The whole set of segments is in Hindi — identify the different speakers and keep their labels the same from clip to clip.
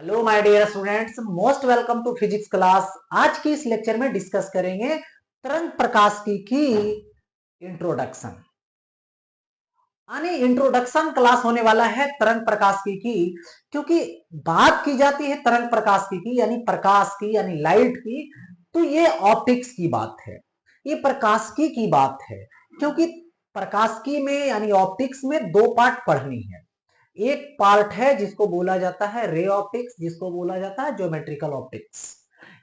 Speaker 1: Hello my dear students, most welcome to physics class. आज की इस लेक्चर में डिस्कस करेंगे तरंग प्रकाशिकी की इंट्रोडक्शन। यानी इंट्रोडक्शन क्लास होने वाला है तरंग प्रकाशिकी की, क्योंकि बात की जाती है तरंग प्रकाशिकी की यानी प्रकाश की यानी लाइट की, तो ये ऑप्टिक्स की बात है, ये प्रकाशिकी की बात है। क्योंकि प्रकाशिकी में यानी ऑप्टिक्स में दो पार्ट पढ़नी है। एक पार्ट है जिसको बोला जाता है रे ऑप्टिक्स, जिसको बोला जाता है ज्योमेट्रिकल ऑप्टिक्स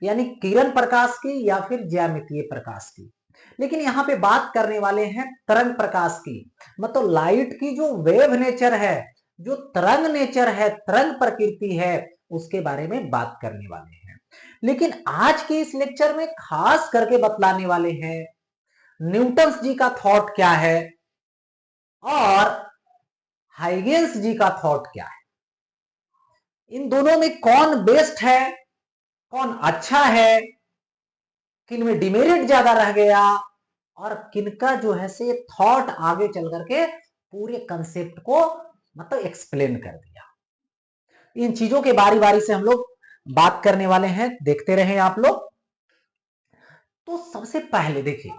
Speaker 1: यानी किरण प्रकाश की या फिर ज्यामितीय प्रकाश की। लेकिन यहाँ पे बात करने वाले हैं तरंग प्रकाश की, मतलब लाइट की जो वेव नेचर है, जो तरंग नेचर है, तरंग प्रकृति है, उसके बारे में बात करने वाले हैं। लेकिन आज के इस लेक्चर में खास करके बतलाने वाले हैं न्यूटन जी का थॉट क्या है और हाइगेंस जी का थॉट क्या है। इन दोनों में कौन बेस्ट है, कौन अच्छा है, किन में डिमेरिट ज्यादा रह गया और किनका जो है से थॉट आगे चल करके पूरे कंसेप्ट को मतलब एक्सप्लेन कर दिया। इन चीजों के बारी बारी से हम लोग बात करने वाले हैं, देखते रहे आप लोग। तो सबसे पहले देखिए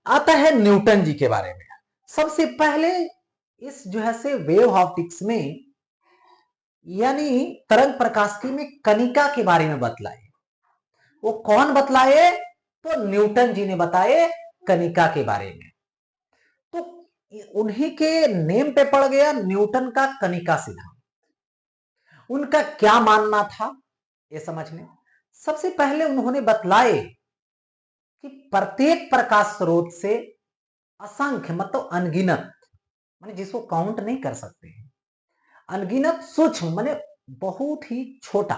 Speaker 1: आता है न्यूटन जी के बारे में। सबसे पहले इस जो है से वेव ऑप्टिक्स में यानी तरंग प्रकाशिकी में कणिका के बारे में बतलाए। वो कौन बतलाए? तो न्यूटन जी ने बताए कणिका के बारे में। तो उन्हीं के नेम पे पड़ गया न्यूटन का कणिका सिद्धांत। उनका क्या मानना था ये समझने, सबसे पहले उन्होंने बतलाए कि प्रत्येक प्रकाश स्रोत से असंख्य मतलब अनगिनत, माने जिसको काउंट नहीं कर सकते हैं, अनगिनत सूक्ष्म माने बहुत ही छोटा,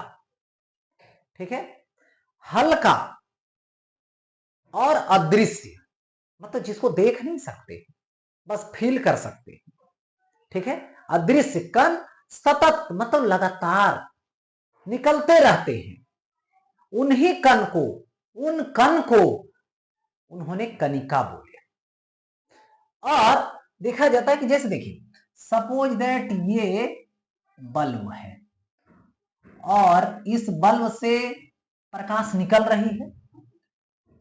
Speaker 1: ठीक है, हल्का और अदृश्य मतलब जिसको देख नहीं सकते, बस फील कर सकते हैं, ठीक है, अदृश्य कण सतत मतलब लगातार निकलते रहते हैं। उन्हीं कण को, उन कण को उन्होंने कणिका बोले। और देखा जाता है कि जैसे देखिए सपोज दैट ये बल्ब है और इस बल्ब से प्रकाश निकल रही है,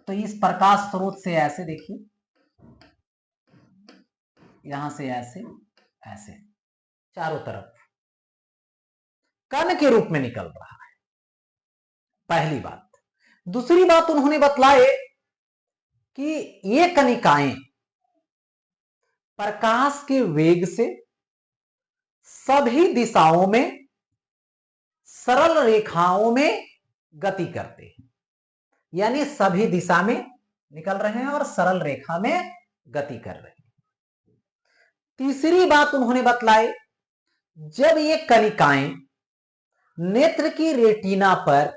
Speaker 1: तो इस प्रकाश स्रोत से ऐसे देखिए, यहां से ऐसे ऐसे चारों तरफ कण के रूप में निकल रहा है, पहली बात। दूसरी बात उन्होंने बतलाए कि ये कणिकाएं प्रकाश के वेग से सभी दिशाओं में सरल रेखाओं में गति करते हैं, यानी सभी दिशा में निकल रहे हैं और सरल रेखा में गति कर रहे हैं। तीसरी बात उन्होंने बतलाई, जब ये कणिकाएं नेत्र की रेटिना पर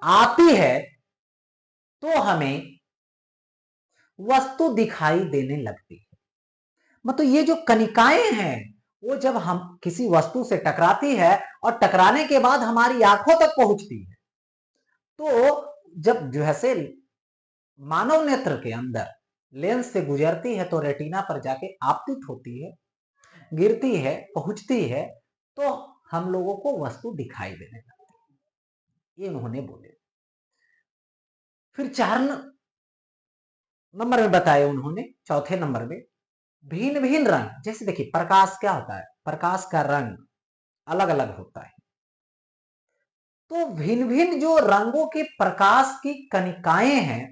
Speaker 1: आती है तो हमें वस्तु दिखाई देने लगती है। मतलब ये जो कणिकाएं हैं वो जब हम किसी वस्तु से टकराती है और टकराने के बाद हमारी आंखों तक पहुंचती है, तो जब जो है से मानव नेत्र के अंदर लेंस से गुजरती है तो रेटिना पर जाके आपतित होती है, गिरती है, पहुंचती है, तो हम लोगों को वस्तु दिखाई देने लगती है, ये उन्होंने बोले। फिर चार नंबर में बताया उन्होंने, चौथे नंबर में भिन्न भिन्न रंग, जैसे देखिए प्रकाश क्या होता है, प्रकाश का रंग अलग अलग होता है, तो भिन्न भिन्न जो रंगों के प्रकाश की कणिकाएं हैं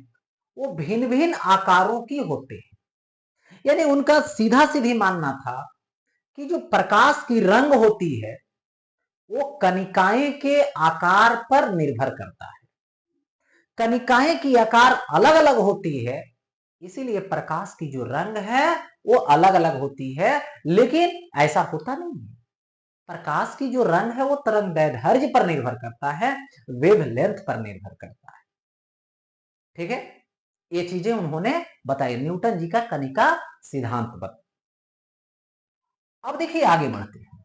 Speaker 1: वो भिन्न भिन्न आकारों की होते हैं। यानी उनका सीधा सीधी मानना था कि जो प्रकाश की रंग होती है वो कणिकाएं के आकार पर निर्भर करता है। कणिकाएं की आकार अलग अलग होती है, इसीलिए प्रकाश की जो रंग है वो अलग अलग होती है। लेकिन ऐसा होता नहीं है, प्रकाश की जो रंग है वो तरंग दैर्ध्य पर निर्भर करता है, वेवलेंथ पर निर्भर करता है, ठीक है। ये चीजें उन्होंने बताई, न्यूटन जी का कणिका सिद्धांत बता। अब देखिए आगे बढ़ते हैं,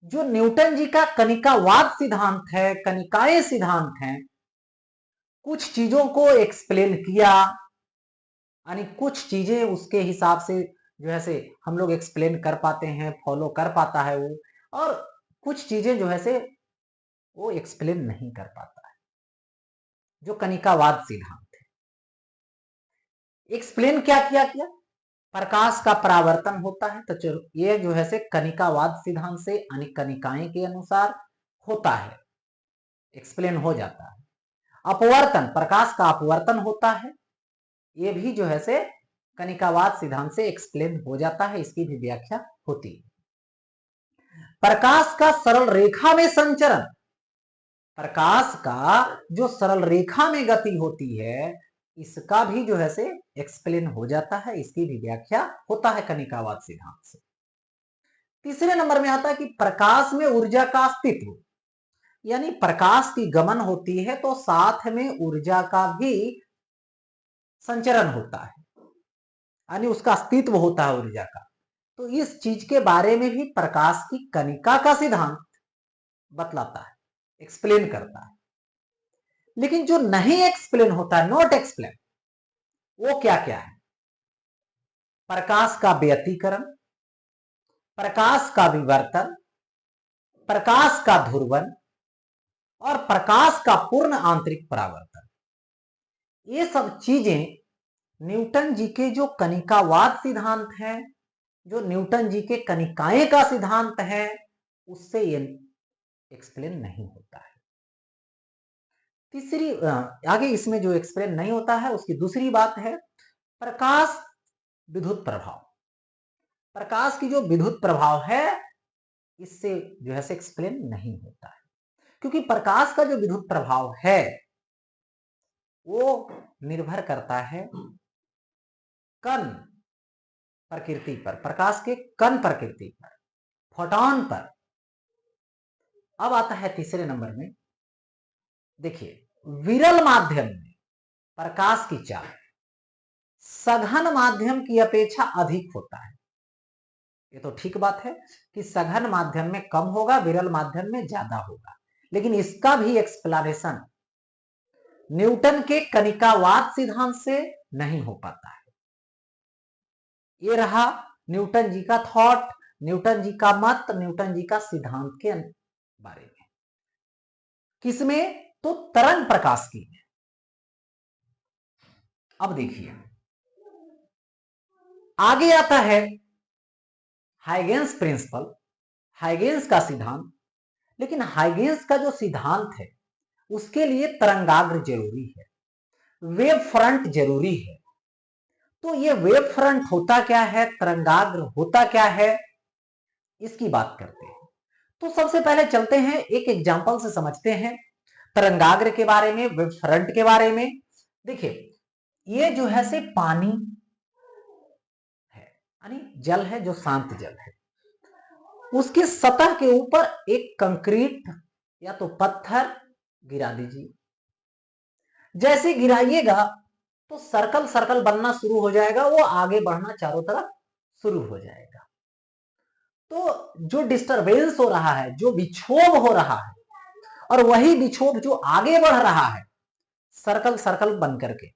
Speaker 1: जो न्यूटन जी का कणिकावाद सिद्धांत है, कणिकाएं सिद्धांत है, कुछ चीजों को एक्सप्लेन किया, यानी कुछ चीजें उसके हिसाब से जो है से हम लोग एक्सप्लेन कर पाते हैं, फॉलो कर पाता है वो, और कुछ चीजें जो है से वो एक्सप्लेन नहीं कर पाता है, जो कनिकावाद सिद्धांत है। एक्सप्लेन क्या किया किया, प्रकाश का परावर्तन होता है, तो ये जो है से कनिकावाद सिद्धांत से अनेक कनिकाएं के अनुसार होता है, एक्सप्लेन हो जाता है। अपवर्तन, प्रकाश का अपवर्तन होता है, ये भी जो है से कनिकावाद सिद्धांत से एक्सप्लेन हो जाता है, इसकी भी व्याख्या होती है। प्रकाश का सरल रेखा में संचरण, प्रकाश का जो सरल रेखा में गति होती है, इसका भी जो है से एक्सप्लेन हो जाता है, इसकी भी व्याख्या होता है कनिकावाद सिद्धांत से। तीसरे नंबर में आता है कि प्रकाश में ऊर्जा का अस्तित्व, यानी प्रकाश की गमन होती है तो साथ में ऊर्जा का भी संचरण होता है, यानी उसका अस्तित्व होता है ऊर्जा का। तो इस चीज के बारे में भी प्रकाश की कनिका का सिद्धांत बतलाता है, एक्सप्लेन करता है। लेकिन जो नहीं एक्सप्लेन होता है, नॉट एक्सप्लेन, वो क्या क्या है, प्रकाश का व्यतिकरण, प्रकाश का विवर्तन, प्रकाश का ध्रुवन और प्रकाश का पूर्ण आंतरिक परावर्तन। ये सब चीजें न्यूटन जी के जो कनिकावाद सिद्धांत है, जो न्यूटन जी के कनिकाएं का सिद्धांत है, उससे ये एक्सप्लेन नहीं होता है। तीसरी आगे इसमें जो एक्सप्लेन नहीं होता है उसकी दूसरी बात है प्रकाश विद्युत प्रभाव। प्रकाश की जो विद्युत प्रभाव है, इससे जो है एक्सप्लेन नहीं होता है, क्योंकि प्रकाश का जो विद्युत प्रभाव है वो निर्भर करता है कण प्रकृति पर, प्रकाश के कण प्रकृति पर, फोटॉन पर। अब आता है तीसरे नंबर में, देखिए विरल माध्यम में प्रकाश की चाल सघन माध्यम की अपेक्षा अधिक होता है। ये तो ठीक बात है कि सघन माध्यम में कम होगा, विरल माध्यम में ज्यादा होगा, लेकिन इसका भी एक्सप्लेनेशन न्यूटन के कनिकावाद सिद्धांत से नहीं हो पाता है। ये रहा न्यूटन जी का थॉट, न्यूटन जी का मत, न्यूटन जी का सिद्धांत के बारे में। किसमें, तो तरंग प्रकाश की। अब देखिए आगे आता है हाइगेंस प्रिंसिपल, हाइगेंस का सिद्धांत। लेकिन हाइगेंस का जो सिद्धांत है उसके लिए तरंगाग्र जरूरी है, वेव फ्रंट जरूरी है। तो ये वेव फ्रंट होता क्या है, तरंगाग्र होता क्या है, इसकी बात करते हैं। तो सबसे पहले चलते हैं एक एग्जांपल से समझते हैं तरंगाग्र के बारे में, वेव फ्रंट के बारे में। देखिए ये जो है से पानी है, यानी जल है, जो शांत जल है, उसकी सतह के ऊपर एक कंक्रीट या तो पत्थर गिरा दीजिए। जैसे गिराइएगा तो सर्कल सर्कल बनना शुरू हो जाएगा, वो आगे बढ़ना चारों तरफ शुरू हो जाएगा। तो जो डिस्टरबेंस हो रहा है, जो विक्षोभ हो रहा है, और वही विक्षोभ जो आगे बढ़ रहा है सर्कल सर्कल बन करके,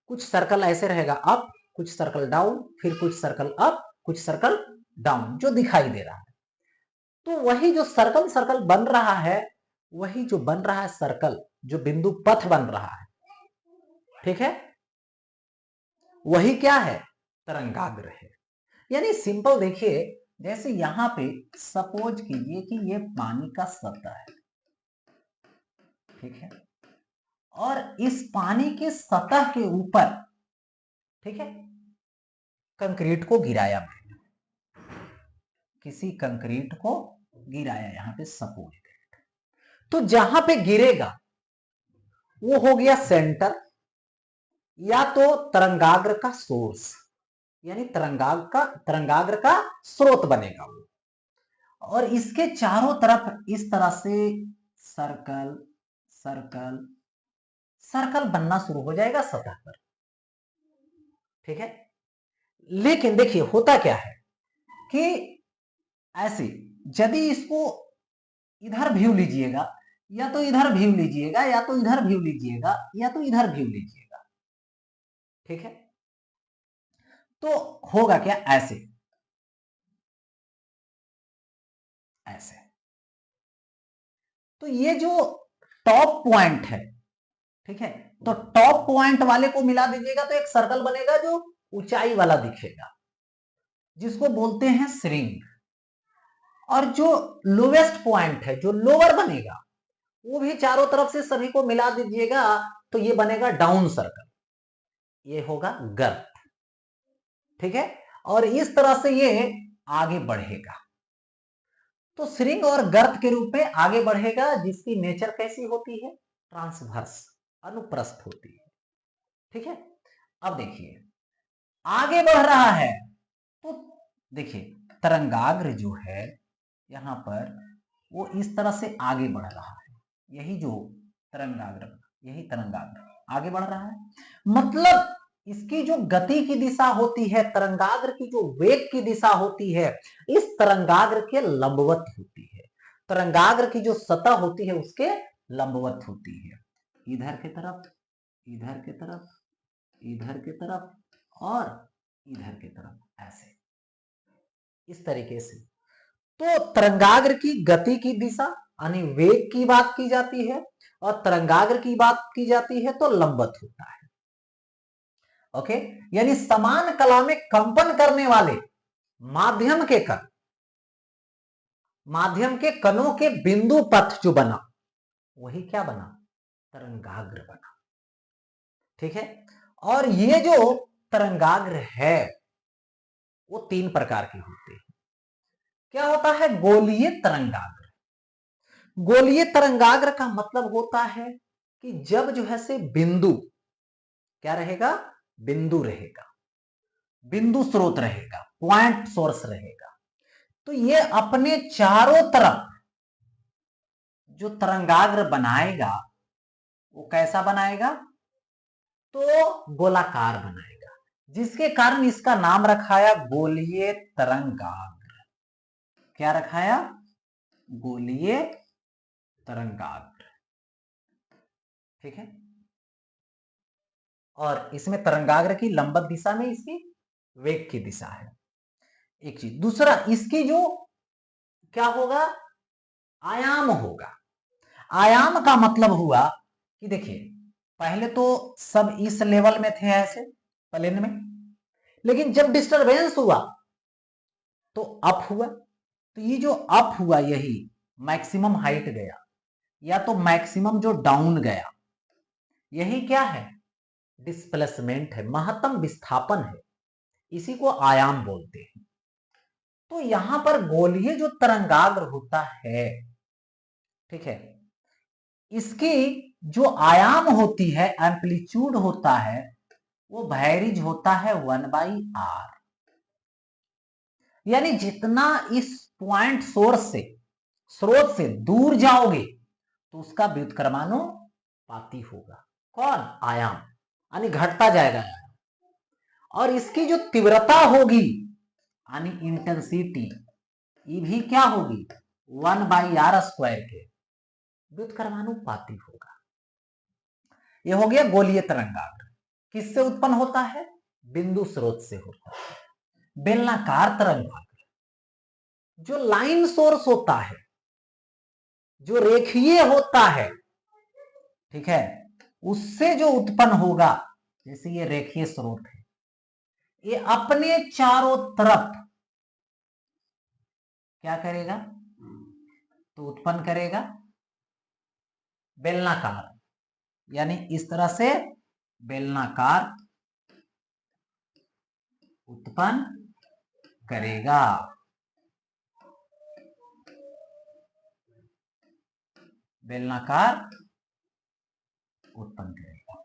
Speaker 1: कुछ सर्कल ऐसे रहेगा अप, कुछ सर्कल डाउन, फिर कुछ सर्कल अप, कुछ सर्कल डाउन, जो दिखाई दे रहा है। तो वही जो सर्कल सर्कल बन रहा है, वही जो बन रहा है सर्कल, जो बिंदु पथ बन रहा है, ठीक है, वही क्या है, तरंगाग्र है। यानी सिंपल देखिए, जैसे यहां पे सपोज कीजिए कि ये पानी का सतह है, ठीक है, और इस पानी के सतह के ऊपर, ठीक है, कंक्रीट को गिराया, मैंने किसी कंक्रीट को गिराया यहां पे सपोज, तो जहां पे गिरेगा वो हो गया सेंटर, या तो तरंगाग्र का सोर्स, यानी तरंगाग्र का स्रोत बनेगा वो, और इसके चारों तरफ इस तरह से सर्कल सर्कल सर्कल बनना शुरू हो जाएगा सतह पर, ठीक है। लेकिन देखिए होता क्या है कि ऐसे यदि इसको इधर व्यू लीजिएगा, या तो इधर व्यू लीजिएगा, या तो इधर व्यू लीजिएगा, या तो इधर व्यू लीजिएगा, ठीक है, तो होगा क्या, ऐसे ऐसे, तो ये जो टॉप पॉइंट है, ठीक है, तो टॉप पॉइंट वाले को मिला दीजिएगा तो एक सर्कल बनेगा जो ऊंचाई वाला दिखेगा, जिसको बोलते हैं श्रिंग। और जो लोवेस्ट पॉइंट है, जो लोअर बनेगा, वो भी चारों तरफ से सभी को मिला दीजिएगा तो ये बनेगा डाउन सर्कल, ये होगा गर्त, ठीक है। और इस तरह से ये आगे बढ़ेगा, तो श्रिंग और गर्त के रूप में आगे बढ़ेगा, जिसकी नेचर कैसी होती है, ट्रांसवर्स, अनुप्रस्थ होती है, ठीक है। अब देखिए आगे बढ़ रहा है, तो देखिए तरंगाग्र जो है यहां पर वो इस तरह से आगे बढ़ रहा है, यही जो तरंगाग्र, यही तरंगाग्र आगे बढ़ रहा है, मतलब इसकी जो गति की दिशा होती है, तरंगाग्र की जो वेग की दिशा होती है, इस तरंगाग्र के लंबवत होती है, तरंगाग्र की जो सतह होती है उसके लंबवत होती है, इधर की तरफ, इधर की तरफ, इधर की तरफ और इधर की तरफ, ऐसे इस तरीके से। तो तरंगाग्र की गति की दिशा यानी वेग की बात की जाती है, और तरंगाग्र की बात की जाती है तो लंबवत होता है, ओके। यानी समान कला में कंपन करने वाले माध्यम के कण, माध्यम के कणों के बिंदु पथ जो बना, वही क्या बना, तरंगाग्र बना, ठीक है। और ये जो तरंगाग्र है वो 3 प्रकार के होते हैं। क्या होता है, गोलीय तरंगाग्र। गोलीय तरंगाग्र का मतलब होता है कि जब जो है से बिंदु क्या रहेगा, बिंदु रहेगा, बिंदु स्रोत रहेगा, पॉइंट सोर्स रहेगा, तो ये अपने चारों तरफ जो तरंगाग्र बनाएगा वो कैसा बनाएगा, तो गोलाकार बनाएगा, जिसके कारण इसका नाम रखाया गोलीय तरंगाग्र। क्या रखाया, गोलीय तरंगाग्र, ठीक है। और इसमें तरंगाग्र की लंबवत दिशा में इसकी वेग की दिशा है, एक चीज। दूसरा, इसकी जो क्या होगा, आयाम होगा। आयाम का मतलब हुआ कि देखिए पहले तो सब इस लेवल में थे ऐसे प्लेन में, लेकिन जब डिस्टरबेंस हुआ तो अप हुआ, तो ये जो अप हुआ यही मैक्सिमम हाइट गया, या तो मैक्सिमम जो डाउन गया, यही क्या है, डिस्प्लेसमेंट है, महत्तम विस्थापन है, इसी को आयाम बोलते हैं। तो यहां पर गोलीय जो तरंगाग्र होता है, ठीक है, इसकी जो आयाम होती है, एम्पलीट्यूड होता है, वो वैरीज होता है 1/r। यानी जितना इस पॉइंट सोर्स से, स्रोत से दूर जाओगे तो उसका व्युत्क्रमानुपाती होगा, कौन, आयाम, यानी घटता जाएगा आयाम। और इसकी जो तीव्रता होगी यानी इंटेंसिटी, ये भी क्या होगी, 1/r² के व्युत्क्रमानुपाती होगा। यह हो गया गोलीय तरंगाग्र। किससे उत्पन्न होता है, बिंदु स्रोत से होता है। बेलनाकार तरंगाग्र, जो लाइन सोर्स होता है, जो रेखीय होता है, ठीक है, उससे जो उत्पन्न होगा, जैसे ये रेखीय स्रोत है, ये अपने चारों तरफ क्या करेगा, तो उत्पन्न करेगा बेलनाकार, यानी इस तरह से बेलनाकार उत्पन्न करेगा, बेलनाकार उत्पन्न करेगा,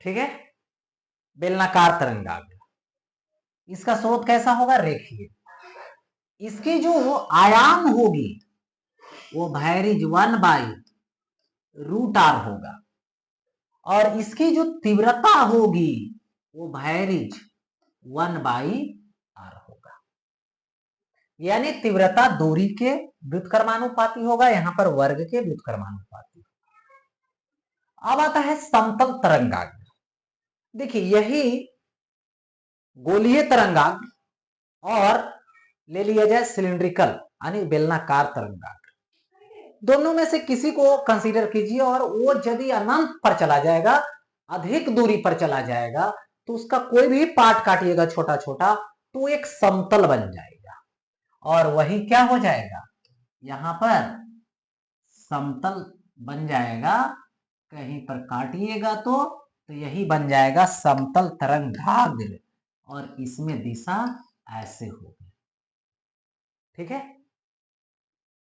Speaker 1: ठीक है। बेलनाकार तरंगाग्र, इसका स्रोत कैसा होगा, रेखीय। इसकी जो आयाम होगी वो वैरीज 1/√r होगा, और इसकी जो तीव्रता होगी वो वैरीज 1/r होगा। यानी तीव्रता दूरी के व्युत्क्रमानुपाती होगा, यहां पर वर्ग के व्युत्क्रमानुपाती। अब आता है समतल तरंगाग्र। देखिए यही गोलीय तरंगाग्र और ले लिया जाए सिलिंड्रिकल यानी बेलनाकार तरंगाग्र, दोनों में से किसी को कंसीडर कीजिए और वो यदि अनंत पर चला जाएगा, अधिक दूरी पर चला जाएगा, तो उसका कोई भी पार्ट काटिएगा छोटा छोटा तो एक समतल बन जाएगा और वही क्या हो जाएगा, यहां पर समतल बन जाएगा। कहीं पर काटिएगा तो यही बन जाएगा समतल तरंगाग्र और इसमें दिशा ऐसे होगी। ठीक है,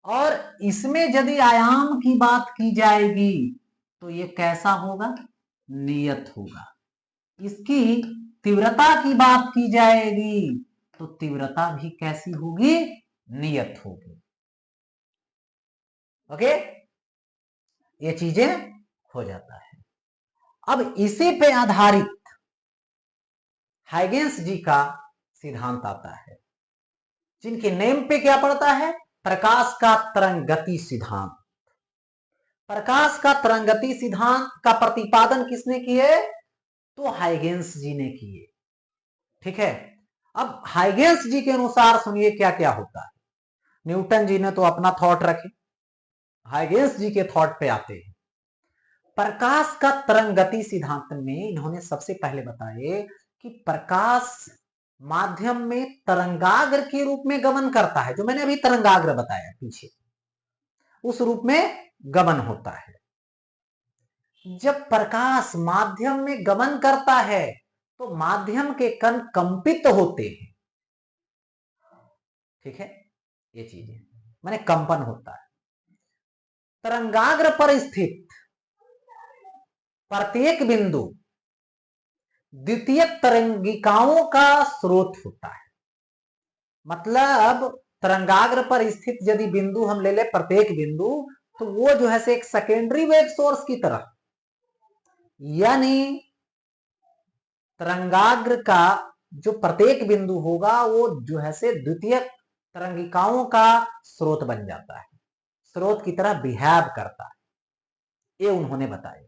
Speaker 1: और इसमें यदि आयाम की बात की जाएगी तो ये कैसा होगा, नियत होगा। इसकी तीव्रता की बात की जाएगी तो तीव्रता भी कैसी होगी, नियत होगी। ओके, ये चीजें हो जाता है। अब इसी पे आधारित हाइगेंस जी का सिद्धांत आता है, जिनके नेम पे क्या पड़ता है, प्रकाश का तरंग गति सिद्धांत। प्रकाश का तरंग गति सिद्धांत का प्रतिपादन किसने किए, तो हाइगेंस जी ने किए। ठीक है, अब हाइगेंस जी के अनुसार सुनिए क्या क्या होता है। न्यूटन जी ने तो अपना थॉट रखे, हाइगेंस जी के थॉट पे आते हैं। प्रकाश का तरंग गति सिद्धांत में इन्होंने सबसे पहले बताए कि प्रकाश माध्यम में तरंगाग्र के रूप में गमन करता है, जो मैंने अभी तरंगाग्र बताया पीछे, उस रूप में गमन होता है। जब प्रकाश माध्यम में गमन करता है तो माध्यम के कण कंपित होते हैं। ठीक है, ये चीजें माने कंपन होता है। तरंगाग्र पर स्थित प्रत्येक बिंदु द्वितीय तरंगिकाओं का स्रोत होता है। मतलब तरंगाग्र पर स्थित यदि बिंदु हम ले ले, प्रत्येक बिंदु, तो वो जो है से एक सेकेंडरी वेव सोर्स की तरह, यानी तरंगाग्र का जो प्रत्येक बिंदु होगा वो जो है से द्वितीय तरंगिकाओं का स्रोत बन जाता है, स्रोत की तरह बिहेव करता है, ये उन्होंने बताया।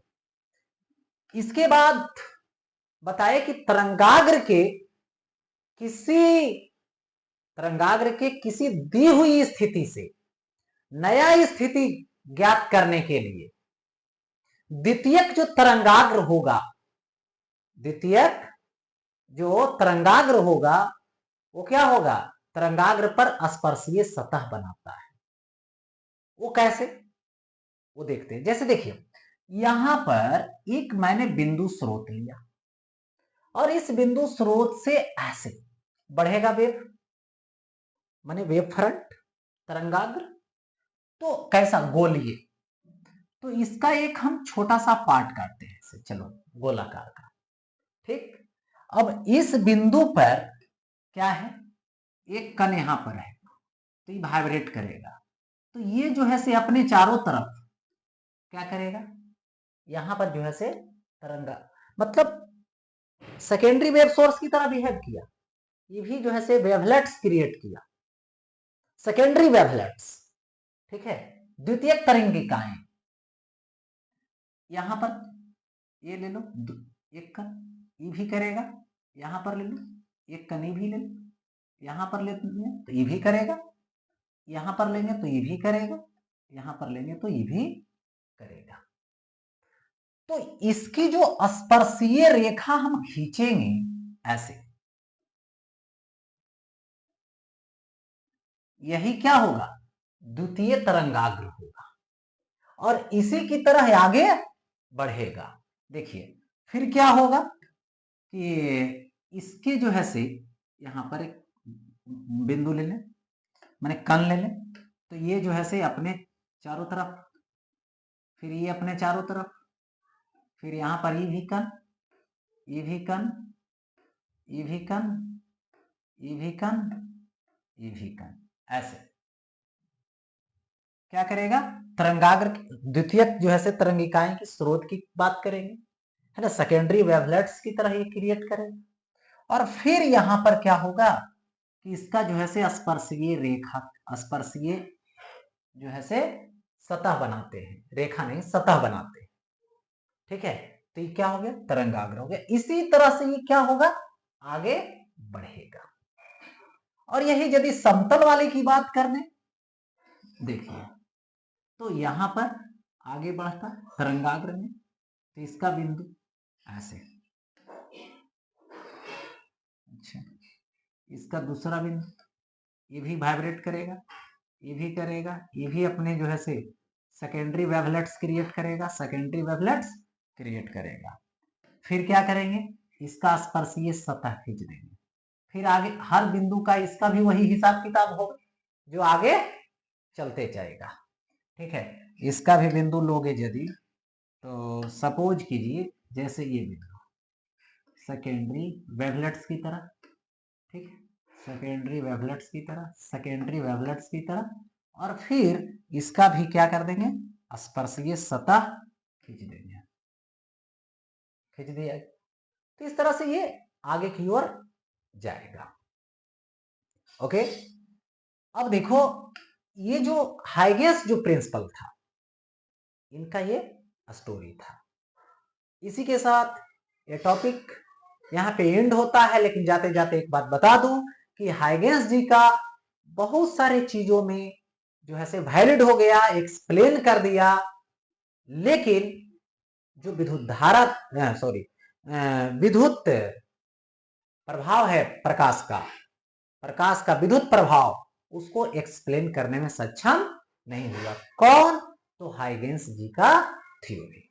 Speaker 1: इसके बाद बताए कि तरंगाग्र के किसी दी हुई स्थिति से नया स्थिति ज्ञात करने के लिए द्वितीयक जो तरंगाग्र होगा, द्वितीयक जो तरंगाग्र होगा वो क्या होगा, तरंगाग्र पर स्पर्शीय सतह बनाता है। वो कैसे, वो देखते हैं। जैसे देखिए यहां पर एक मैंने बिंदु स्रोत लिया और इस बिंदु स्रोत से ऐसे बढ़ेगा वेव, माने वेव फ्रंट तरंगाग्र, तो कैसा, गोलीय। तो इसका एक हम छोटा सा पार्ट काटते हैं, चलो गोलाकार का। ठीक, अब इस बिंदु पर क्या है, एक कण यहां पर है तो ये वाइब्रेट करेगा, तो ये जो है से अपने चारों तरफ क्या करेगा, यहां पर जो है से तरंगा, मतलब सेकेंडरी वेव सोर्स की तरह बिहेव किया, ये भी जो है से वेवलेट्स क्रिएट किया, सेकेंडरी वेवलेट्स। ठीक है, द्वितीय तरंगिकाएं, यहां पर ये ले लो एक कण, ये भी करेगा, यहां पर ले लो एक कण, ये भी ले लो, यहां पर लेंगे तो ये भी करेगा, यहां पर लेंगे तो ये भी करेगा, यहां पर लेंगे तो ये भी करेगा। तो इसकी जो स्पर्शीय रेखा हम खींचेंगे ऐसे, यही क्या होगा, द्वितीय तरंगाग्र होगा और इसी की तरह आगे बढ़ेगा। देखिए फिर क्या होगा कि इसके जो है से यहां पर एक बिंदु ले लें, माने कण ले लें, तो ये जो है से अपने चारों तरफ, फिर ये अपने चारों तरफ, फिर यहां पर ये भी कण, ये भी कण, ये भी कण, ये भी कण, ये भी कण, ऐसे क्या करेगा, तरंगाग्र द्वितीय जो है से तरंगिकाएं की स्रोत की बात करेंगे, है ना, सेकेंडरी वेवलेट्स की तरह ये क्रिएट करेगा। और फिर यहां पर क्या होगा कि इसका जो है से स्पर्शीय रेखा, स्पर्शीय जो है से सतह बनाते हैं, रेखा नहीं सतह बनाते हैं। ठीक है, तो ये क्या हो गया, तरंगाग्र हो गया। इसी तरह से ये क्या होगा, आगे बढ़ेगा। और यही यदि समतल वाले की बात करने, देखिए तो यहां पर आगे बढ़ता तरंगाग्र में, तो इसका बिंदु ऐसे, अच्छा इसका दूसरा बिंदु, ये भी वाइब्रेट करेगा, ये भी करेगा, ये भी अपने जो है से सेकेंडरी वेवलेट्स क्रिएट करेगा, सेकेंडरी वेवलेट्स क्रिएट करेगा। फिर क्या करेंगे, इसका स्पर्शीय सतह खींच देंगे, फिर आगे हर बिंदु का इसका भी वही हिसाब किताब होगा जो आगे चलते जाएगा। ठीक है, इसका भी बिंदु लोगे यदि, तो सपोज कीजिए जैसे ये बिंदु सेकेंडरी वेवलेट्स की तरह, ठीक है, सेकेंडरी वेवलेट्स की तरह, सेकेंडरी वेवलेट्स की तरह, और फिर इसका भी क्या कर देंगे, स्पर्शीय सतह खींच देंगे, खींच दिया। तो इस तरह से ये आगे की ओर जाएगा। ओके, अब देखो ये जो हाइगेंस जो प्रिंसिपल था, इनका ये स्टोरी था। इसी के साथ ये टॉपिक यहाँ पे एंड होता है, लेकिन जाते जाते एक बात बता दूं कि हाइगेंस जी का बहुत सारे चीजों में जो है से वैलिड हो गया, एक्सप्लेन कर दिया, लेकिन जो विद्युत धारा सॉरी विद्युत प्रभाव है प्रकाश का विद्युत प्रभाव, उसको एक्सप्लेन करने में सक्षम नहीं हुआ। कौन? तो हाइगेंस जी का थ्योरी।